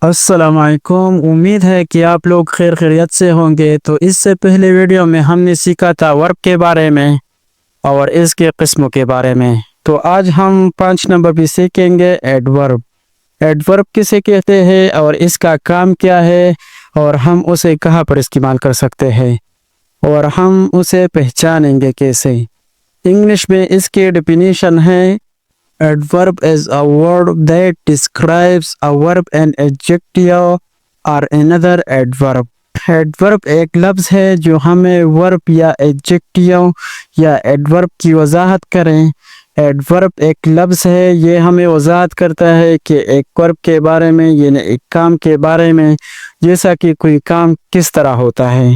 السلام علیکم، امید ہے کہ آپ لوگ خیر خیریت سے ہوں گے۔ تو اس سے پہلے ویڈیو میں ہم نے سیکھا تھا ورب کے بارے میں اور اس کے قسموں کے بارے میں۔ تو آج ہم 5 نمبر بھی سیکھیں گے ایڈورب۔ ایڈورب کسے کہتے ہیں اور اس کا کام کیا ہے، اور ہم اسے کہاں پر استعمال کر سکتے ہیں، اور ہم اسے پہچانیں گے کیسے۔ انگلش میں اس کی ڈیفینیشن ہے: Adverb is a word that describes a verb, an adjective or another adverb. Adverb ایک لفظ ہے جو ہمیں verb یا adjective یا adverb کی وضاحت کریں۔ Adverb ایک لفظ ہے، یہ ہمیں وضاحت کرتا ہے کہ ایک verb کے بارے میں، یعنی ایک کام کے بارے میں، جیسا کہ کوئی کام کس طرح ہوتا ہے،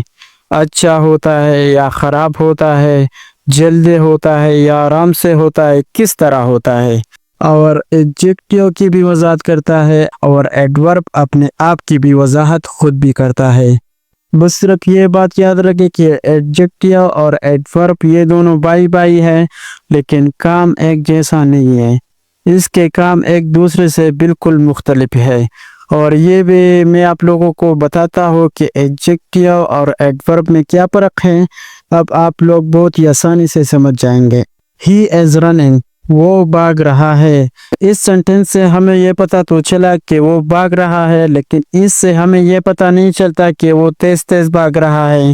اچھا ہوتا ہے یا خراب ہوتا ہے، جلدی ہوتا ہے یا آرام سے ہوتا ہے، کس طرح ہوتا ہے۔ اور ایڈجیکٹیو کی بھی وضاحت کرتا ہے، اور ایڈورب اپنے آپ کی بھی وضاحت خود بھی کرتا ہے۔ بس صرف یہ بات یاد رکھیں کہ ایڈجیکٹیو اور ایڈورب یہ دونوں بائی بائی ہے، لیکن کام ایک جیسا نہیں ہے۔ اس کے کام ایک دوسرے سے بالکل مختلف ہے، اور یہ بھی میں آپ لوگوں کو بتاتا ہوں کہ ایڈجیکٹیو اور ایڈورب میں کیا فرق ہے۔ اب آپ لوگ بہت ہی آسانی سے سمجھ جائیں گے۔ ہی از رننگ، وہ بھاگ رہا ہے۔ اس سینٹنس سے ہمیں یہ پتہ تو چلا کہ وہ بھاگ رہا ہے، لیکن اس سے ہمیں یہ پتہ نہیں چلتا کہ وہ تیز تیز بھاگ رہا ہے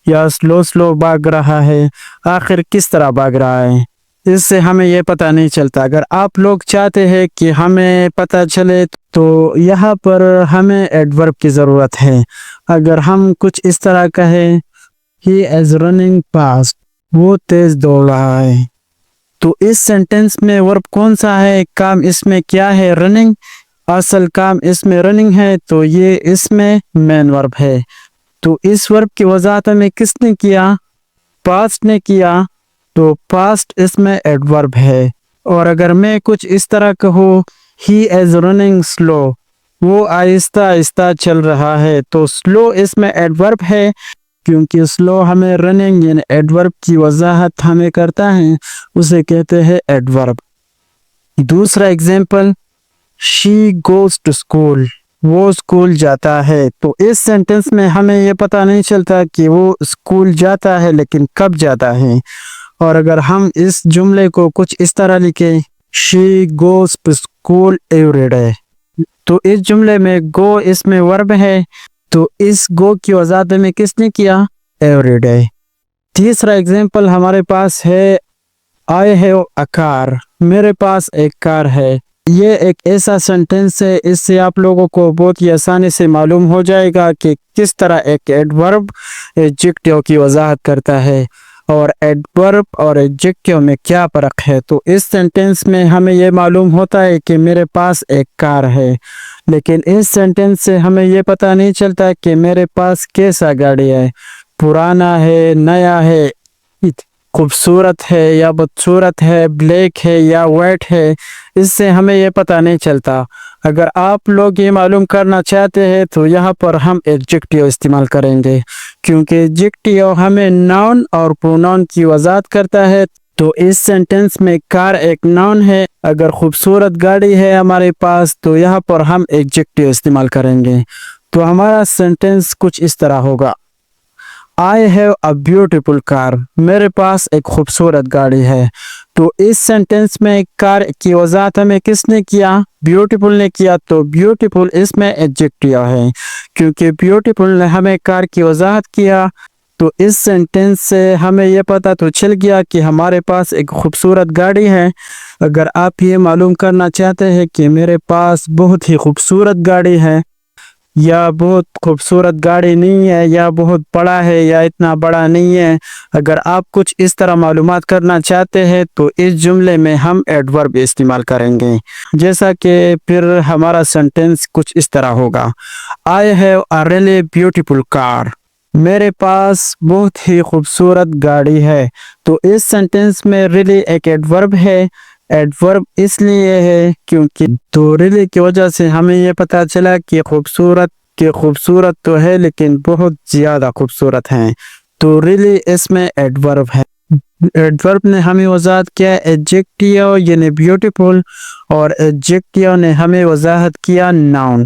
یا سلو بھاگ رہا ہے، آخر کس طرح بھاگ رہا ہے، اس سے ہمیں یہ پتہ نہیں چلتا۔ اگر آپ لوگ چاہتے ہیں کہ ہمیں پتہ چلے تو یہاں پر ہمیں ایڈورب کی ضرورت ہے۔ اگر ہم کچھ اس طرح کہیں: He is running fast، وہ تیز دوڑ رہا ہے، تو اس سینٹنس میں ورب کون سا ہے، کام اس میں کیا ہے؟ رننگ۔ اصل کام اس میں رننگ ہے، تو یہ اس میں مین ورب ہے۔ تو اس ورب کی وضاحت میں کس نے کیا؟ پاسٹ نے کیا، تو پاسٹ اس میں ایڈورب ہے۔ اور اگر میں کچھ اس طرح کہوں: He is running slow، وہ آہستہ آہستہ چل رہا ہے، تو سلو اس میں ایڈورب ہے، کیونکہ سلو ہمیں رننگ یعنی ایڈورب کی وضاحت ہمیں کرتا ہے، اسے کہتے ہیں ایڈورب۔ دوسرا example: She goes to school، وہ اسکول جاتا ہے۔ تو اس سینٹنس میں ہمیں یہ پتہ نہیں چلتا کہ وہ اسکول جاتا ہے، لیکن کب جاتا ہے۔ اور اگر ہم اس جملے کو کچھ اس طرح لکھیں: She goes to school every day، تو اس جملے میں گو اس میں ورب ہے، تو اس گو کی وضاحت میں کس نے کیا؟ Every day. تیسرا ایگزامپل ہمارے پاس ہے: I have a car، میرے پاس ایک کار ہے۔ یہ ایک ایسا سینٹنس ہے، اس سے آپ لوگوں کو بہت ہی آسانی سے معلوم ہو جائے گا کہ کس طرح ایک ایڈورب ایڈجیکٹیو کی وضاحت کرتا ہے، اور ایڈورب اور ایڈجیکٹیو میں کیا فرق ہے۔ تو اس سینٹنس میں ہمیں یہ معلوم ہوتا ہے کہ میرے پاس ایک کار ہے، لیکن اس سینٹنس سے ہمیں یہ پتہ نہیں چلتا کہ میرے پاس کیسا گاڑی ہے، پرانا ہے، نیا ہے، خوبصورت ہے یا بدصورت ہے، بلیک ہے یا وائٹ ہے، اس سے ہمیں یہ پتہ نہیں چلتا۔ اگر آپ لوگ یہ معلوم کرنا چاہتے ہیں تو یہاں پر ہم ایڈجیکٹیو استعمال کریں گے، کیونکہ ایڈجیکٹیو ہمیں ناؤن اور پروناؤن کی وضاحت کرتا ہے۔ تو اس سینٹنس میں کار ایک ناؤن ہے، اگر خوبصورت گاڑی ہے ہمارے پاس تو یہاں پر ہم ایڈجیکٹیو استعمال کریں گے۔ تو ہمارا سینٹنس کچھ اس طرح ہوگا: I have a beautiful car، میرے پاس ایک خوبصورت گاڑی ہے۔ تو اس سینٹنس میں کار کی وضاحت ہمیں کس نے کیا؟ بیوٹیفل نے کیا، تو بیوٹیفل اس میں ایڈجیکٹیو ہے، کیونکہ بیوٹیفل نے ہمیں کار کی وضاحت کیا۔ تو اس سینٹنس سے ہمیں یہ پتہ تو چل گیا کہ ہمارے پاس ایک خوبصورت گاڑی ہے۔ اگر آپ یہ معلوم کرنا چاہتے ہیں کہ میرے پاس بہت ہی خوبصورت گاڑی ہے، یا بہت خوبصورت گاڑی نہیں ہے، یا بہت بڑا ہے یا اتنا بڑا نہیں ہے، اگر آپ کچھ اس طرح معلومات کرنا چاہتے ہیں تو اس جملے میں ہم ایڈورب استعمال کریں گے۔ جیسا کہ پھر ہمارا سینٹنس کچھ اس طرح ہوگا: I have a really beautiful car، میرے پاس بہت ہی خوبصورت گاڑی ہے۔ تو اس سینٹنس میں really ایک ایڈورب ہے۔ ایڈورب اس لیے ہے کیونکہ تو really کی وجہ سے ہمیں یہ پتہ چلا کہ خوبصورت تو ہے لیکن بہت زیادہ خوبصورت ہیں، تو really اس میں ایڈورب ہے۔ ایڈورب نے ہمیں وضاحت کیا ایڈجیکٹیو یعنی بیوٹیفل، اور ایڈجیکٹیو نے ہمیں وضاحت کیا ناؤن۔